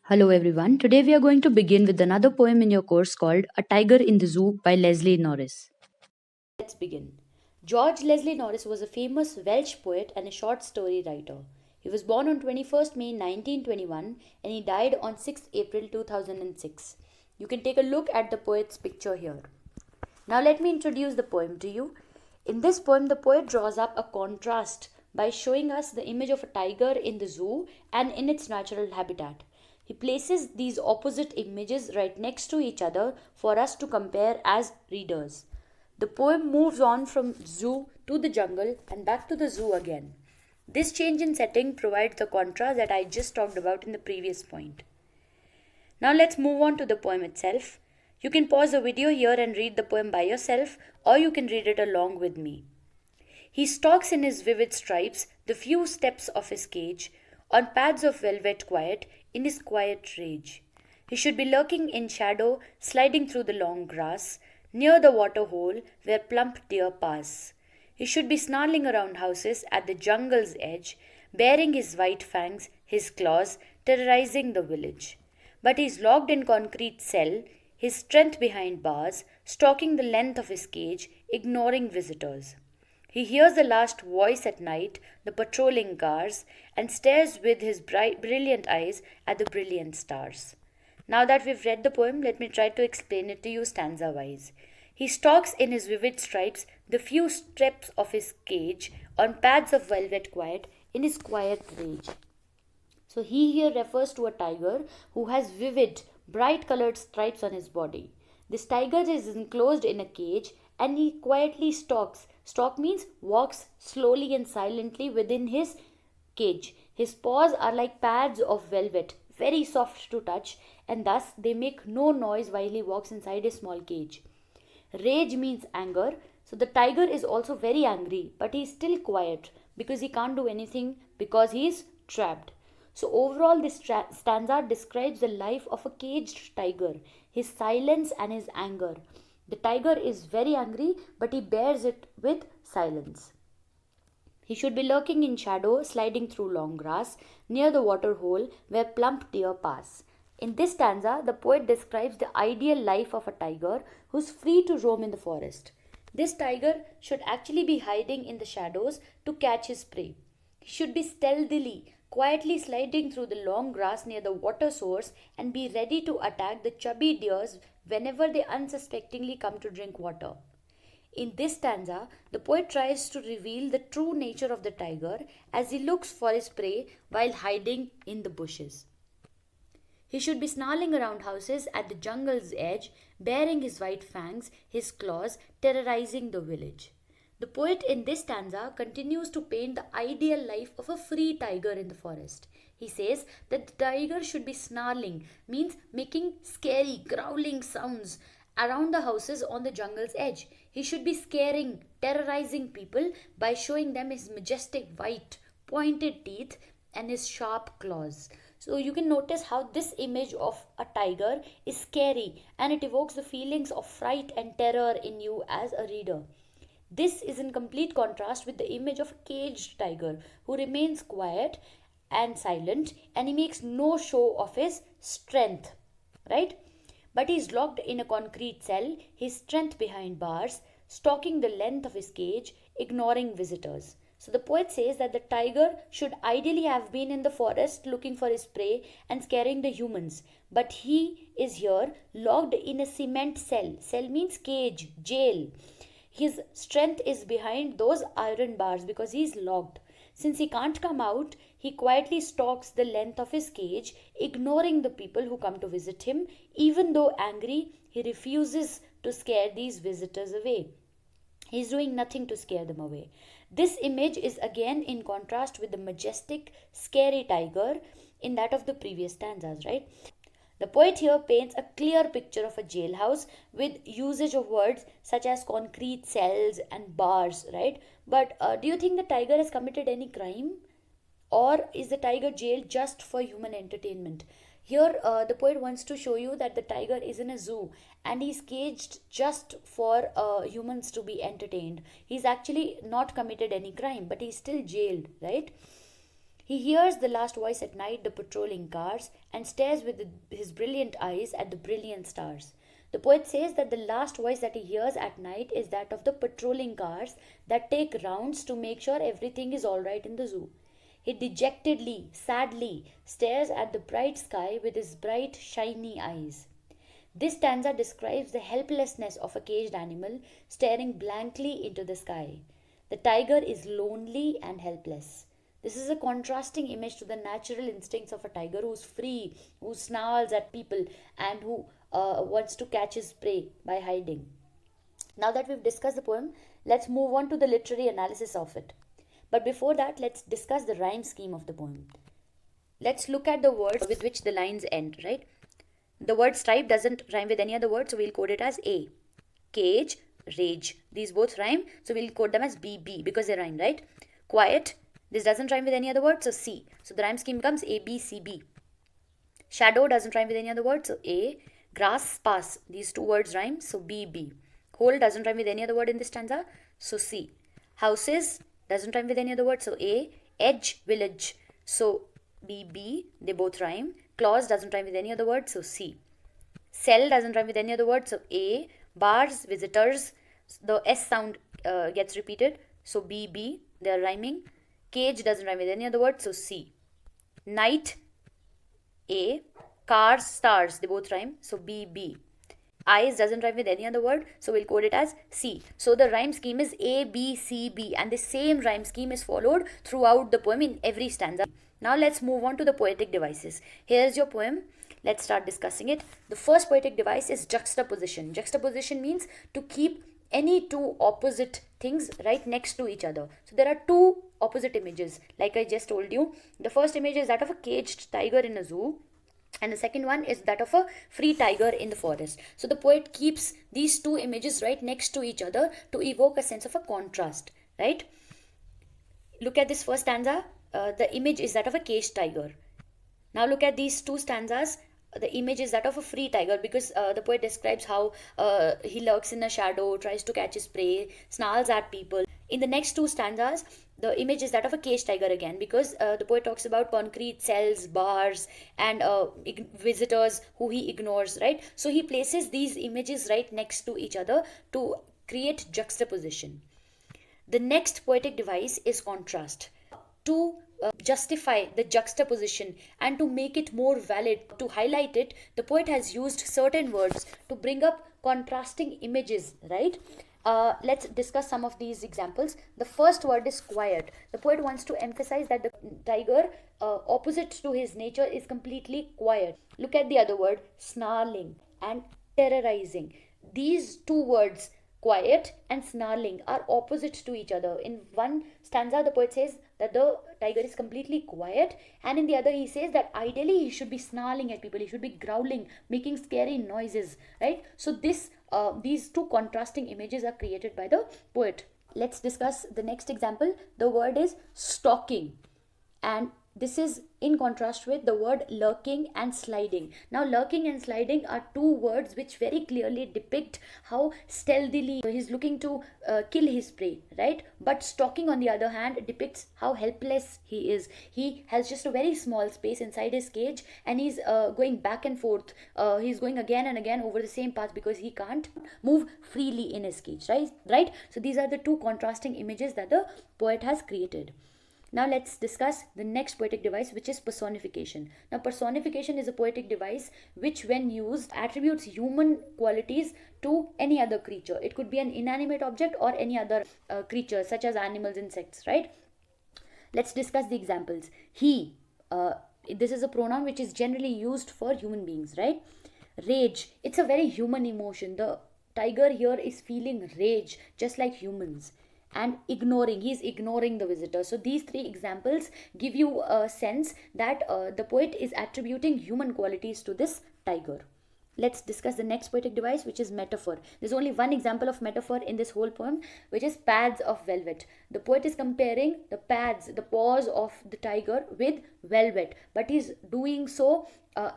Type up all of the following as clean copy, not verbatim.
Hello everyone. Today we are going to begin with another poem in your course called A Tiger in the Zoo by Leslie Norris. Let's begin. George Leslie Norris was a famous Welsh poet and a short story writer. He was born on 21st May 1921 and he died on 6th April 2006. You can take a look at the poet's picture here. Now let me introduce the poem to you. In this poem, the poet draws up a contrast by showing us the image of a tiger in the zoo and in its natural habitat. He places these opposite images right next to each other for us to compare as readers. The poem moves on from zoo to the jungle and back to the zoo again. This change in setting provides the contrast that I just talked about in the previous point. Now let's move on to the poem itself. You can pause the video here and read the poem by yourself, or you can read it along with me. He stalks in his vivid stripes the few steps of his cage, on paths of velvet quiet, in his quiet rage. He should be lurking in shadow, sliding through the long grass, near the water hole where plump deer pass. He should be snarling around houses at the jungle's edge, baring his white fangs, his claws, terrorizing the village. But he is locked in concrete cell, his strength behind bars, stalking the length of his cage, ignoring visitors. He hears the last voice at night, the patrolling cars, and stares with his brilliant eyes at the brilliant stars. Now that we've read the poem, let me try to explain it to you stanza wise. He stalks in his vivid stripes the few steps of his cage, on paths of velvet quiet, in his quiet rage. So he here refers to a tiger who has vivid, bright colored stripes on his body. This tiger is enclosed in a cage and he quietly stalks. Stalk means walks slowly and silently within his cage. His paws are like pads of velvet, very soft to touch, and thus they make no noise while he walks inside his small cage. Rage means anger, so the tiger is also very angry, but he is still quiet because he can't do anything because he is trapped. So, overall, this stanza describes the life of a caged tiger, his silence and his anger. The tiger is very angry, but he bears it with silence. He should be lurking in shadow, sliding through long grass, near the water hole where plump deer pass. In this stanza, the poet describes the ideal life of a tiger who's free to roam in the forest. This tiger should actually be hiding in the shadows to catch his prey. He should be stealthily, quietly sliding through the long grass near the water source and be ready to attack the chubby deers whenever they unsuspectingly come to drink water. In this stanza, the poet tries to reveal the true nature of the tiger as he looks for his prey while hiding in the bushes. He should be snarling around houses at the jungle's edge, baring his white fangs, his claws, terrorizing the village. The poet in this stanza continues to paint the ideal life of a free tiger in the forest. He says that the tiger should be snarling, means making scary, growling sounds around the houses on the jungle's edge. He should be scaring, terrorizing people by showing them his majestic white, pointed teeth and his sharp claws. So you can notice how this image of a tiger is scary and it evokes the feelings of fright and terror in you as a reader. This is in complete contrast with the image of a caged tiger who remains quiet and silent and he makes no show of his strength, right? But he is locked in a concrete cell, his strength behind bars, stalking the length of his cage, ignoring visitors. So the poet says that the tiger should ideally have been in the forest looking for his prey and scaring the humans. But he is here locked in a cement cell. Cell means cage, jail. His strength is behind those iron bars because he is locked. Since he can't come out, he quietly stalks the length of his cage, ignoring the people who come to visit him. Even though angry, he refuses to scare these visitors away. He is doing nothing to scare them away. This image is again in contrast with the majestic, scary tiger in that of the previous stanzas, right? The poet here paints a clear picture of a jailhouse with usage of words such as concrete cells and bars, right? But do you think the tiger has committed any crime? Or is the tiger jailed just for human entertainment? Here, the poet wants to show you that the tiger is in a zoo and he's caged just for humans to be entertained. He's actually not committed any crime, but he's still jailed, right? He hears the last voice at night, the patrolling cars, and stares with his brilliant eyes at the brilliant stars. The poet says that the last voice that he hears at night is that of the patrolling cars that take rounds to make sure everything is alright in the zoo. He dejectedly, sadly stares at the bright sky with his bright, shiny eyes. This stanza describes the helplessness of a caged animal staring blankly into the sky. The tiger is lonely and helpless. This is a contrasting image to the natural instincts of a tiger who's free, who snarls at people, and who wants to catch his prey by hiding. Now that we've discussed the poem, let's move on to the literary analysis of it. But before that, let's discuss the rhyme scheme of the poem. Let's look at the words with which the lines end, right? The word stripe doesn't rhyme with any other word, so we'll code it as A. Cage, rage. These both rhyme, so we'll code them as BB because they rhyme, right? Quiet, this doesn't rhyme with any other word, so C. So the rhyme scheme becomes A, B, C, B. Shadow doesn't rhyme with any other word, so A. Grass, pass. These two words rhyme, so B, B. Hole doesn't rhyme with any other word in this stanza, so C. Houses doesn't rhyme with any other word, so A. Edge, village, so B, B. They both rhyme. Clause doesn't rhyme with any other word, so C. Cell doesn't rhyme with any other word, so A. Bars, visitors, the S sound gets repeated, so B, B. They are rhyming. Cage doesn't rhyme with any other word, so C. Night, A. Cars, stars, they both rhyme, so B, B. Eyes doesn't rhyme with any other word, so we'll code it as C. So the rhyme scheme is A, B, C, B, and the same rhyme scheme is followed throughout the poem in every stanza. Now let's move on to the poetic devices. Here's your poem. Let's start discussing it. The first poetic device is juxtaposition. Juxtaposition means to keep any two opposite things right next to each other. So there are two opposite images, like I just told you. The first image is that of a caged tiger in a zoo, and the second one is that of a free tiger in the forest. So the poet keeps these two images right next to each other to evoke a sense of a contrast, right? Look at this first stanza. The image is that of a caged tiger. Now look at these two stanzas. The image is that of a free tiger, because the poet describes how he lurks in a shadow, tries to catch his prey, snarls at people. In the next two stanzas, the image is that of a caged tiger again, because the poet talks about concrete cells, bars, and visitors who he ignores, right? So he places these images right next to each other to create juxtaposition. The next poetic device is contrast. To justify the juxtaposition and to make it more valid, to highlight it, the poet has used certain words to bring up contrasting images, right? Let's discuss some of these examples. The first word is quiet. The poet wants to emphasize that the tiger, opposite to his nature, is completely quiet. Look at the other word, snarling and terrorizing. These two words, quiet and snarling, are opposite to each other. In one stanza, the poet says that the tiger is completely quiet, and in the other, he says that ideally he should be snarling at people, he should be growling, making scary noises, right? So these two contrasting images are created by the poet. Let's discuss the next example. The word is stalking, and this is in contrast with the word lurking and sliding. Now, lurking and sliding are two words which very clearly depict how stealthily he's looking to kill his prey, right? But stalking, on the other hand, depicts how helpless he is. He has just a very small space inside his cage, and he's going back and forth. He's going again and again over the same path because he can't move freely in his cage, right? So these are the two contrasting images that the poet has created. Now let's discuss the next poetic device, which is personification. Now personification is a poetic device which, when used, attributes human qualities to any other creature. It could be an inanimate object or any other creature, such as animals, insects, right? Let's discuss the examples. He, this is a pronoun which is generally used for human beings, right? Rage, it's a very human emotion. The tiger here is feeling rage just like humans. And ignoring, he's ignoring the visitor. So these three examples give you a sense that the poet is attributing human qualities to this tiger. Let's discuss the next poetic device, which is metaphor. There's only one example of metaphor in this whole poem, which is pads of velvet. The poet is comparing the pads, the paws of the tiger with velvet, but he's doing so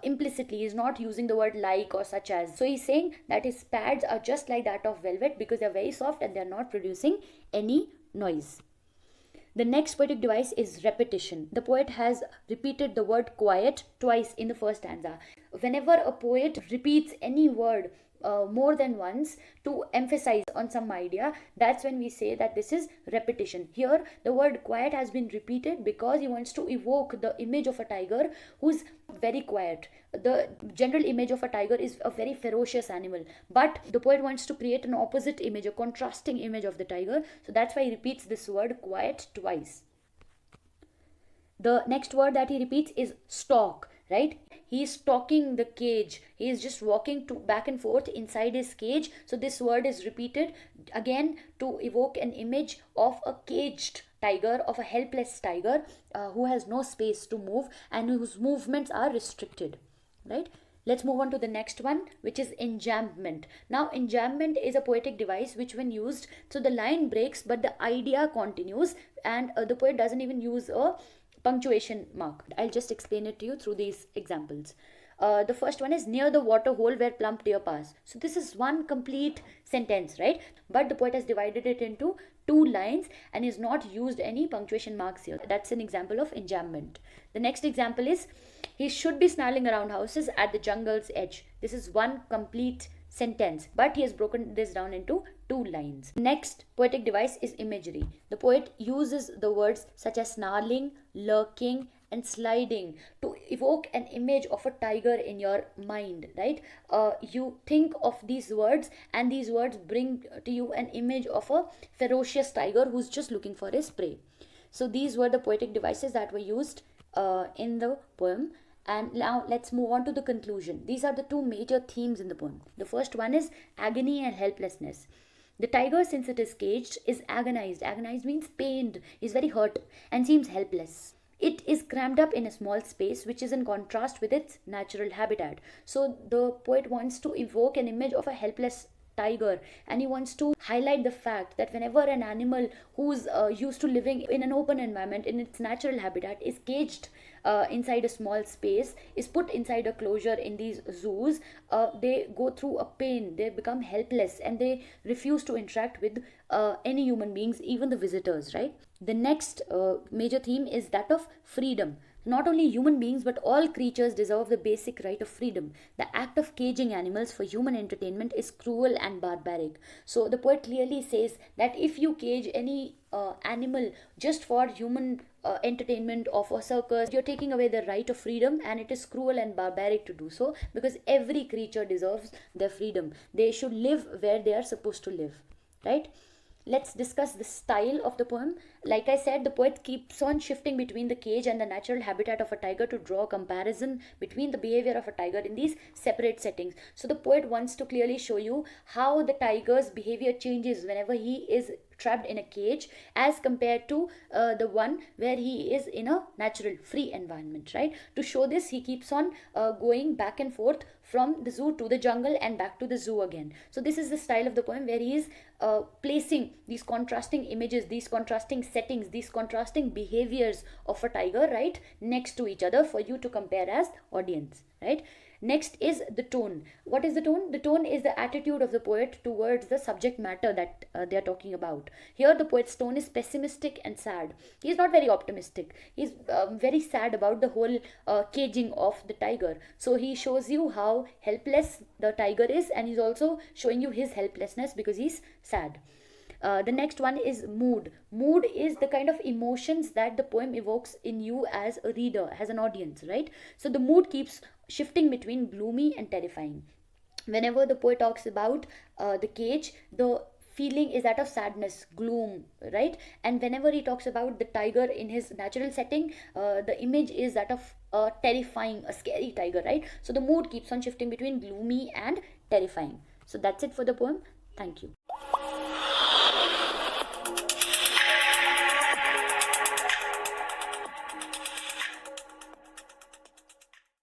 implicitly. He's not using the word like or such as. So he's saying that his pads are just like that of velvet because they're very soft and they're not producing any noise. The next poetic device is repetition. The poet has repeated the word quiet twice in the first stanza. Whenever a poet repeats any word more than once to emphasize on some idea, that's when we say that this is repetition. Here the word quiet has been repeated because he wants to evoke the image of a tiger who's very quiet. The general image of a tiger is a very ferocious animal, but the poet wants to create an opposite image, a contrasting image of the tiger, so that's why he repeats this word quiet twice. The next word that he repeats is stalk, right? He is stalking the cage. He is just walking to back and forth inside his cage. So this word is repeated again to evoke an image of a caged tiger, of a helpless tiger who has no space to move and whose movements are restricted, right? Let's move on to the next one, which is enjambment. Now, enjambment is a poetic device which, when used, so the line breaks but the idea continues, and the poet doesn't even use a punctuation mark. I'll just explain it to you through these examples. The first one is near the water hole where plump deer pass. So this is one complete sentence, right? But the poet has divided it into two lines and is not used any punctuation marks here. That's an example of enjambment. The next example is he should be snarling around houses at the jungle's edge. This is one complete sentence, but he has broken this down into two lines. Next poetic device is imagery. The poet uses the words such as snarling, lurking, and sliding to evoke an image of a tiger in your mind, right? You think of these words and these words bring to you an image of a ferocious tiger who's just looking for his prey. So these were the poetic devices that were used in the poem. And now let's move on to the conclusion. These are the two major themes in the poem. The first one is agony and helplessness. The tiger, since it is caged, is agonized. Agonized means pained, is very hurt, and seems helpless. It is crammed up in a small space, which is in contrast with its natural habitat. So the poet wants to evoke an image of a helpless tiger, and he wants to highlight the fact that whenever an animal who's used to living in an open environment in its natural habitat is caged inside a small space, is put inside a closure in these zoos, they go through a pain, they become helpless, and they refuse to interact with any human beings, even the visitors, right? The next major theme is that of freedom. Not only human beings but all creatures deserve the basic right of freedom. The act of caging animals for human entertainment is cruel and barbaric. So the poet clearly says that if you cage any animal just for human entertainment of a circus, you're taking away the right of freedom, and it is cruel and barbaric to do so, because every creature deserves their freedom. They should live where they are supposed to live, right? Let's discuss the style of the poem. Like I said, the poet keeps on shifting between the cage and the natural habitat of a tiger to draw a comparison between the behavior of a tiger in these separate settings. So the poet wants to clearly show you how the tiger's behavior changes whenever he is trapped in a cage as compared to the one where he is in a natural free environment, right? To show this, he keeps on going back and forth from the zoo to the jungle and back to the zoo again. So this is the style of the poem where he is placing these contrasting images, these contrasting settings, these contrasting behaviors of a tiger right next to each other for you to compare as audience, right? Next is the tone. What is the tone? The tone is the attitude of the poet towards the subject matter that they are talking about. Here the poet's tone is pessimistic and sad. He is not very optimistic. He is very sad about the whole caging of the tiger. So he shows you how helpless the tiger is, and he's also showing you his helplessness because he's sad. The next one is mood. Mood is the kind of emotions that the poem evokes in you as a reader, as an audience, right? So the mood keeps shifting between gloomy and terrifying. Whenever the poet talks about the cage, the feeling is that of sadness, gloom, right? And whenever he talks about the tiger in his natural setting, the image is that of a terrifying, a scary tiger, right? So the mood keeps on shifting between gloomy and terrifying. So that's it for the poem. Thank you.